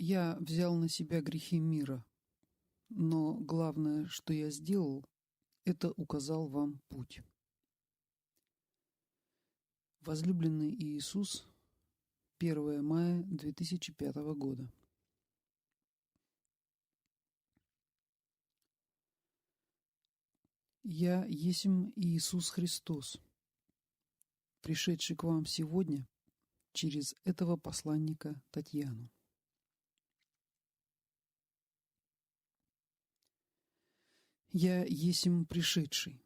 Я взял на себя грехи мира, но главное, что я сделал, это указал вам путь. Возлюбленный Иисус, 1 мая 2005 года. Я есмь Иисус Христос, пришедший к вам сегодня через этого посланника Татьяну. Я есмь пришедший.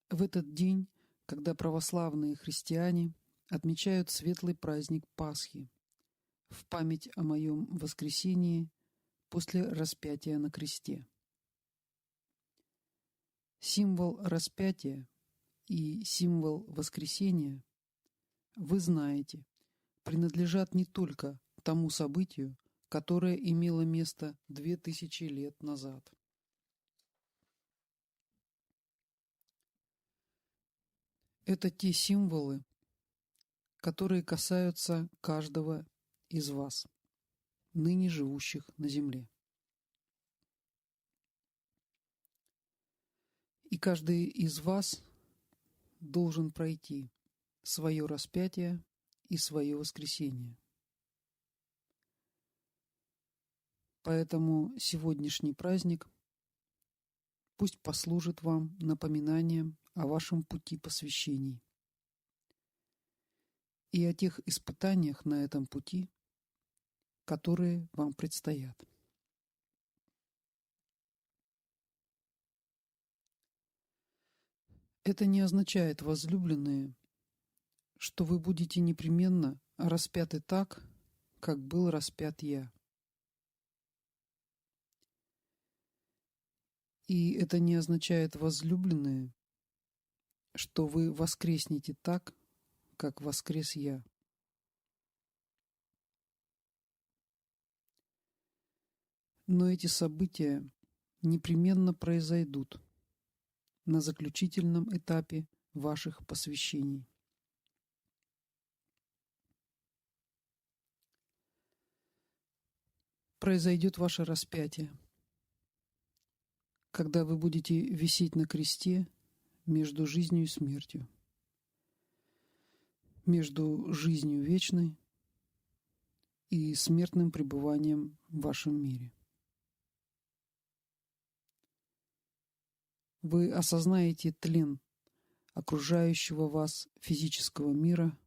В этот день, когда православные христиане отмечают светлый праздник Пасхи в память о моем воскресении после распятия на кресте. Символ распятия и символ воскресения, вы знаете, принадлежат не только тому событию, которое имело место 2000 лет назад. Это те символы, которые касаются каждого из вас, ныне живущих на земле. И каждый из вас должен пройти свое распятие и свое воскресение. Поэтому сегодняшний праздник пусть послужит вам напоминанием о вашем пути посвящений и о тех испытаниях на этом пути, которые вам предстоят. Это не означает, возлюбленные, что вы будете непременно распяты так, как был распят я. И это не означает, возлюбленные, что вы воскреснете так, как воскрес я. Но эти события непременно произойдут на заключительном этапе ваших посвящений. Произойдет ваше распятие, когда вы будете висеть на кресте между жизнью и смертью, между жизнью вечной и смертным пребыванием в вашем мире. Вы осознаете тлен окружающего вас физического мира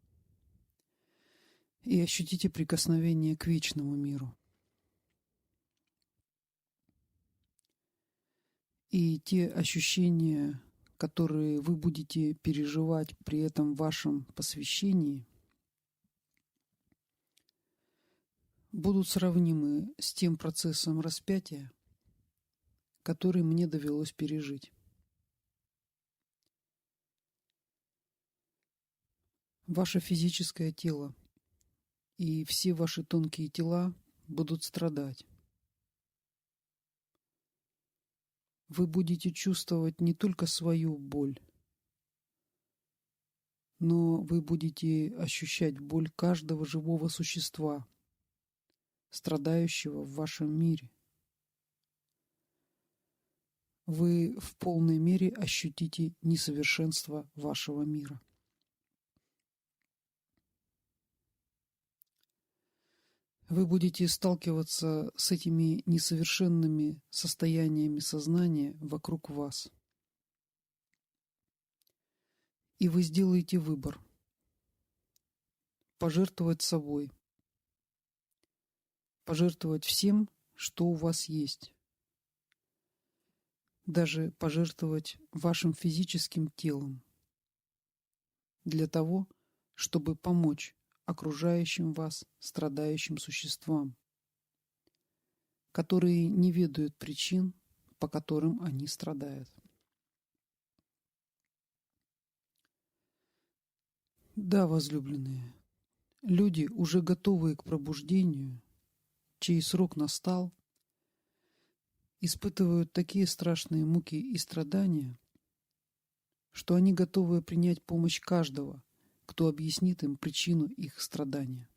и ощутите прикосновение к вечному миру. И те ощущения, которые вы будете переживать при этом вашем посвящении, будут сравнимы с тем процессом распятия, который мне довелось пережить. Ваше физическое тело и все ваши тонкие тела будут страдать. Вы будете чувствовать не только свою боль, но вы будете ощущать боль каждого живого существа, страдающего в вашем мире. Вы в полной мере ощутите несовершенство вашего мира. Вы будете сталкиваться с этими несовершенными состояниями сознания вокруг вас. И вы сделаете выбор – пожертвовать собой, пожертвовать всем, что у вас есть, даже пожертвовать вашим физическим телом для того, чтобы помочь окружающим вас страдающим существам, которые не ведают причин, по которым они страдают. Да, возлюбленные, люди, уже готовые к пробуждению, чей срок настал, испытывают такие страшные муки и страдания, что они готовы принять помощь каждого, кто объяснит им причину их страдания.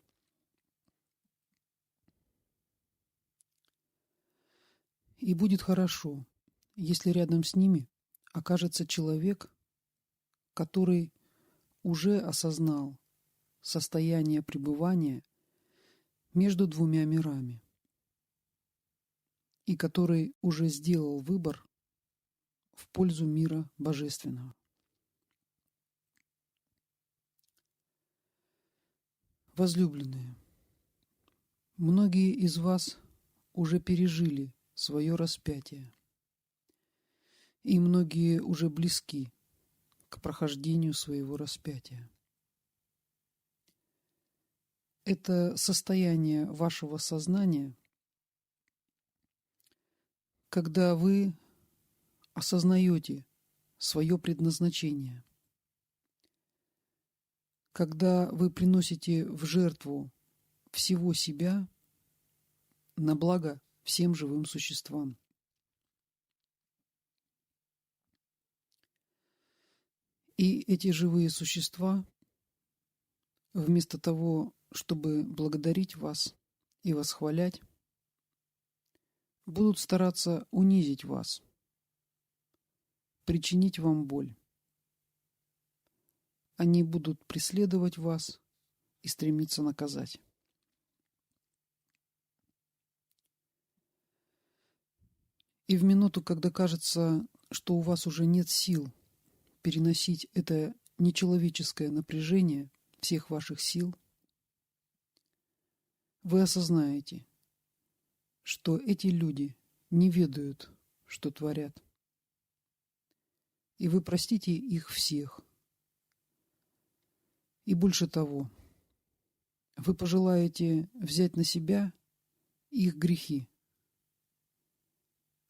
И будет хорошо, если рядом с ними окажется человек, который уже осознал состояние пребывания между двумя мирами и который уже сделал выбор в пользу мира божественного. Возлюбленные, многие из вас уже пережили свое распятие, и многие уже близки к прохождению своего распятия. Это состояние вашего сознания, когда вы осознаете свое предназначение, когда вы приносите в жертву всего себя на благо всем живым существам. И эти живые существа, вместо того, чтобы благодарить вас и восхвалять, будут стараться унизить вас, причинить вам боль. Они будут преследовать вас и стремиться наказать. И в минуту, когда кажется, что у вас уже нет сил переносить это нечеловеческое напряжение всех ваших сил, вы осознаете, что эти люди не ведают, что творят. И вы простите их всех. И больше того, вы пожелаете взять на себя их грехи,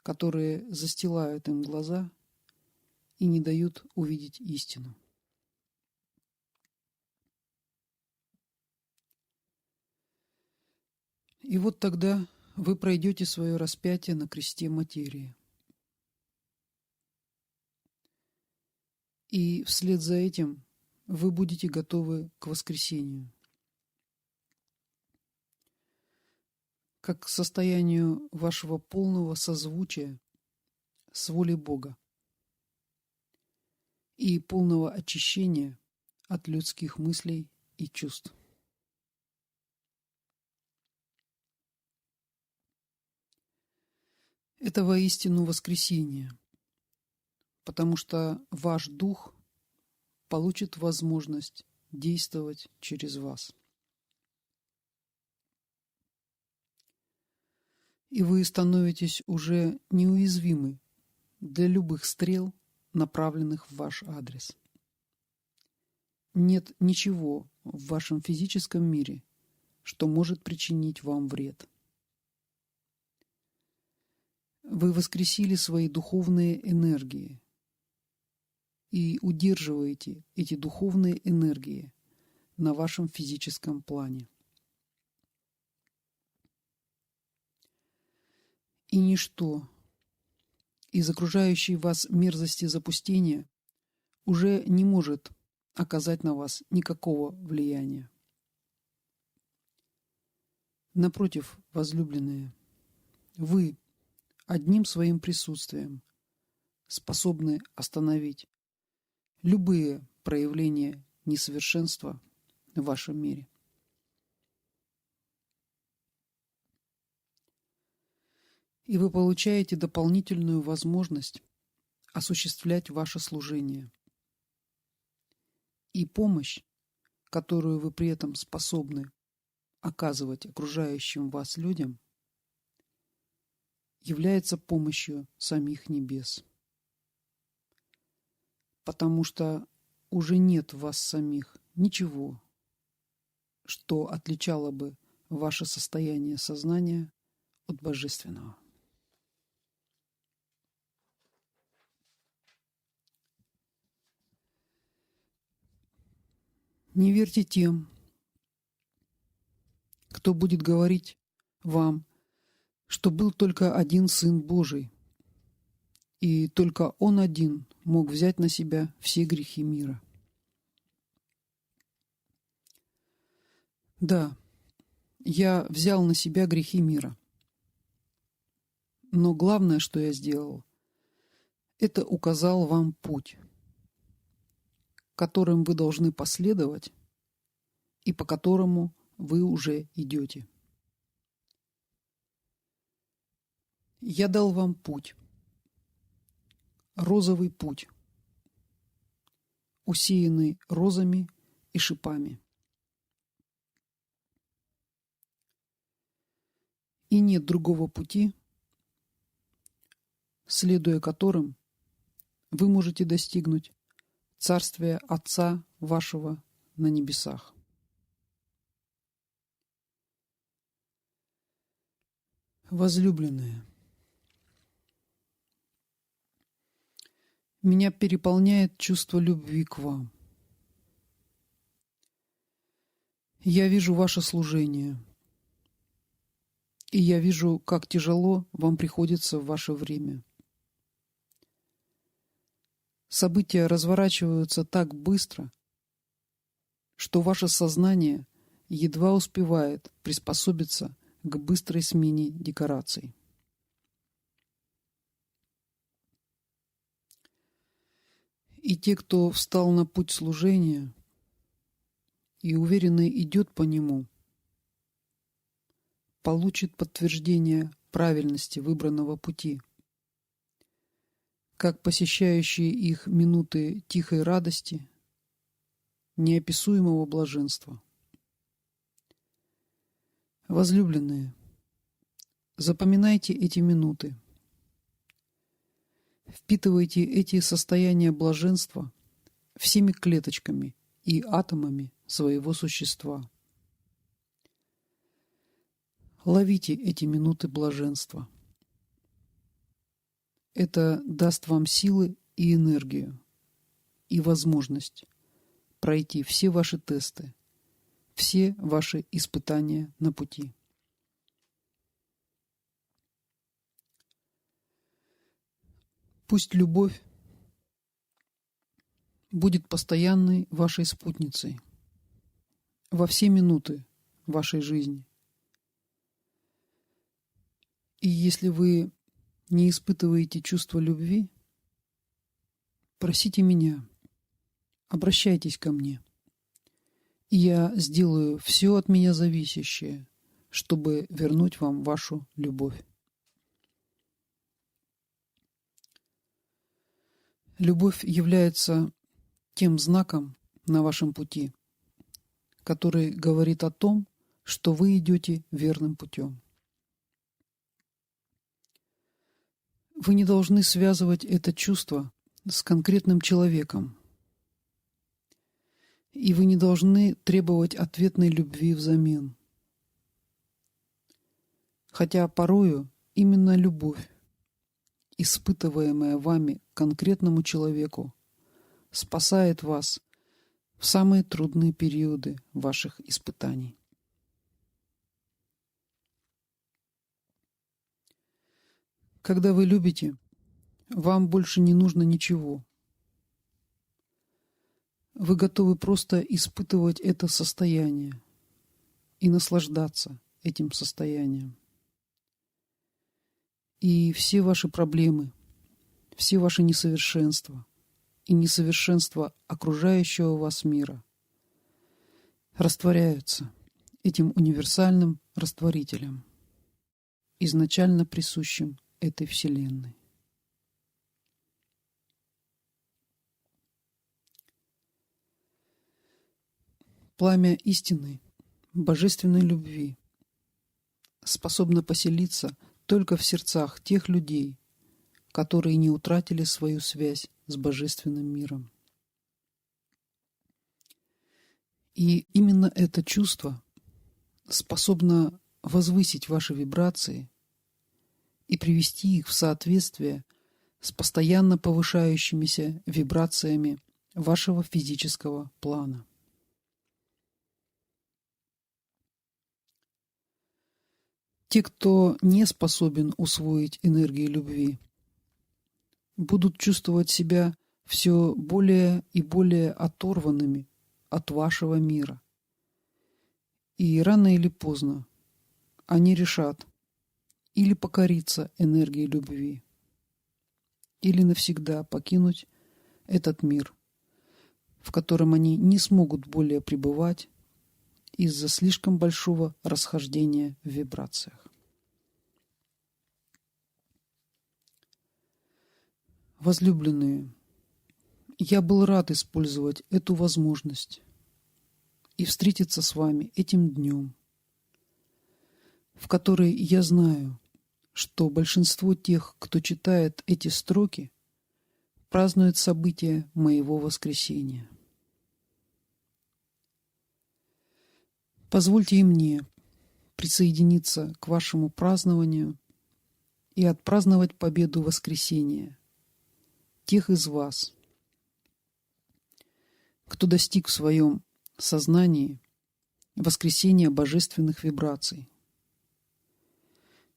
которые застилают им глаза и не дают увидеть истину. И вот тогда вы пройдете свое распятие на кресте материи. И вслед за этим вы будете готовы к воскресению, как к состоянию вашего полного созвучия с волей Бога и полного очищения от людских мыслей и чувств. Это воистину воскресение, потому что ваш дух получит возможность действовать через вас. И вы становитесь уже неуязвимы для любых стрел, направленных в ваш адрес. Нет ничего в вашем физическом мире, что может причинить вам вред. Вы воскресили свои духовные энергии и удерживаете эти духовные энергии на вашем физическом плане. И ничто из окружающей вас мерзости запустения уже не может оказать на вас никакого влияния. Напротив, возлюбленные, вы одним своим присутствием способны остановить любые проявления несовершенства в вашем мире. И вы получаете дополнительную возможность осуществлять ваше служение. И помощь, которую вы при этом способны оказывать окружающим вас людям, является помощью самих небес. Потому что уже нет в вас самих ничего, что отличало бы ваше состояние сознания от божественного. Не верьте тем, кто будет говорить вам, что был только один Сын Божий, и только Он один мог взять на себя все грехи мира. Да, я взял на себя грехи мира, Но главное, что я сделал, это указал вам путь, которым вы должны последовать и по которому вы уже идете. Я дал вам путь, розовый путь, усеянный розами и шипами. И нет другого пути, следуя которым вы можете достигнуть царствия Отца вашего на небесах. Возлюбленные, меня переполняет чувство любви к вам. Я вижу ваше служение, и я вижу, как тяжело вам приходится в ваше время. События разворачиваются так быстро, что ваше сознание едва успевает приспособиться к быстрой смене декораций. И те, кто встал на путь служения и уверенно идет по нему, получит подтверждение правильности выбранного пути, как посещающие их минуты тихой радости, неописуемого блаженства. Возлюбленные, запоминайте эти минуты. Впитывайте эти состояния блаженства всеми клеточками и атомами своего существа. Ловите эти минуты блаженства. Это даст вам силы и энергию, и возможность пройти все ваши тесты, все ваши испытания на пути. Пусть любовь будет постоянной вашей спутницей во все минуты вашей жизни. И если вы не испытываете чувства любви, просите меня, обращайтесь ко мне, и я сделаю все от меня зависящее, чтобы вернуть вам вашу любовь. Любовь является тем знаком на вашем пути, который говорит о том, что вы идете верным путем. Вы не должны связывать это чувство с конкретным человеком, и вы не должны требовать ответной любви взамен. Хотя порою именно любовь, испытываемая вами к конкретному человеку, спасает вас в самые трудные периоды ваших испытаний. Когда вы любите, вам больше не нужно ничего. Вы готовы просто испытывать это состояние и наслаждаться этим состоянием. И все ваши проблемы, все ваши несовершенства и несовершенства окружающего вас мира растворяются этим универсальным растворителем, изначально присущим этой Вселенной. Пламя истины, божественной любви способно поселиться только в сердцах тех людей, которые не утратили свою связь с божественным миром. И именно это чувство способно возвысить ваши вибрации и привести их в соответствие с постоянно повышающимися вибрациями вашего физического плана. Те, кто не способен усвоить энергию любви, будут чувствовать себя все более и более оторванными от вашего мира. И рано или поздно они решат или покориться энергии любви, или навсегда покинуть этот мир, в котором они не смогут более пребывать из-за слишком большого расхождения в вибрациях. Возлюбленные, я был рад использовать эту возможность и встретиться с вами этим днем, в который я знаю, что большинство тех, кто читает эти строки, празднует событие моего воскресения. Позвольте и мне присоединиться к вашему празднованию и отпраздновать победу воскресения тех из вас, кто достиг в своем сознании воскресения божественных вибраций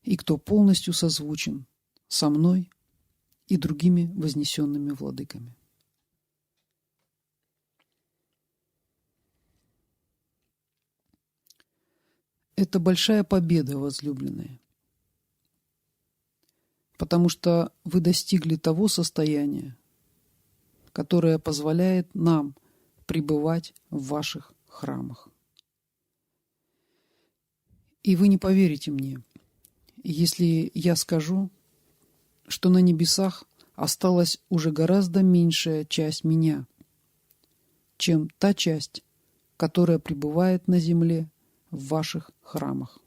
и кто полностью созвучен со мной и другими вознесенными владыками. Это большая победа, возлюбленные, потому что вы достигли того состояния, которое позволяет нам пребывать в ваших храмах. И вы не поверите мне, если я скажу, что на небесах осталась уже гораздо меньшая часть меня, чем та часть, которая пребывает на земле в ваших храмах.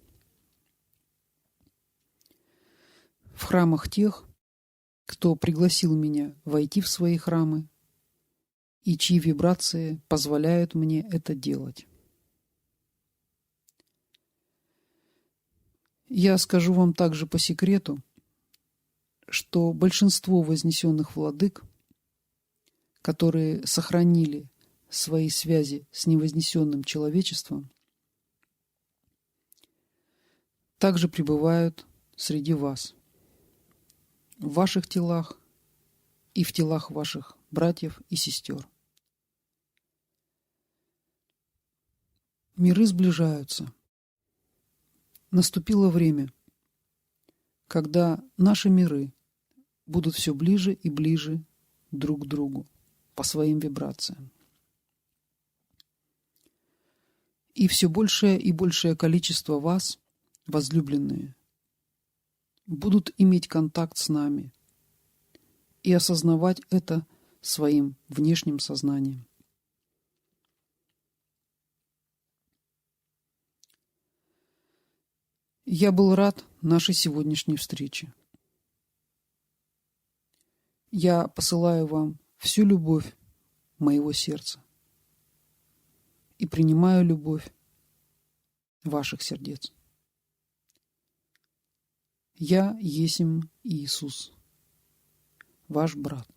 В храмах тех, кто пригласил меня войти в свои храмы и чьи вибрации позволяют мне это делать. Я скажу вам также по секрету, что большинство вознесенных владык, которые сохранили свои связи с невознесенным человечеством, также пребывают среди вас, в ваших телах и в телах ваших братьев и сестер. Миры сближаются. Наступило время, когда наши миры будут все ближе и ближе друг к другу по своим вибрациям. И все большее и большее количество вас, возлюбленные, будут иметь контакт с нами и осознавать это своим внешним сознанием. Я был рад нашей сегодняшней встрече. Я посылаю вам всю любовь моего сердца и принимаю любовь ваших сердец. Я есмь Иисус, ваш брат.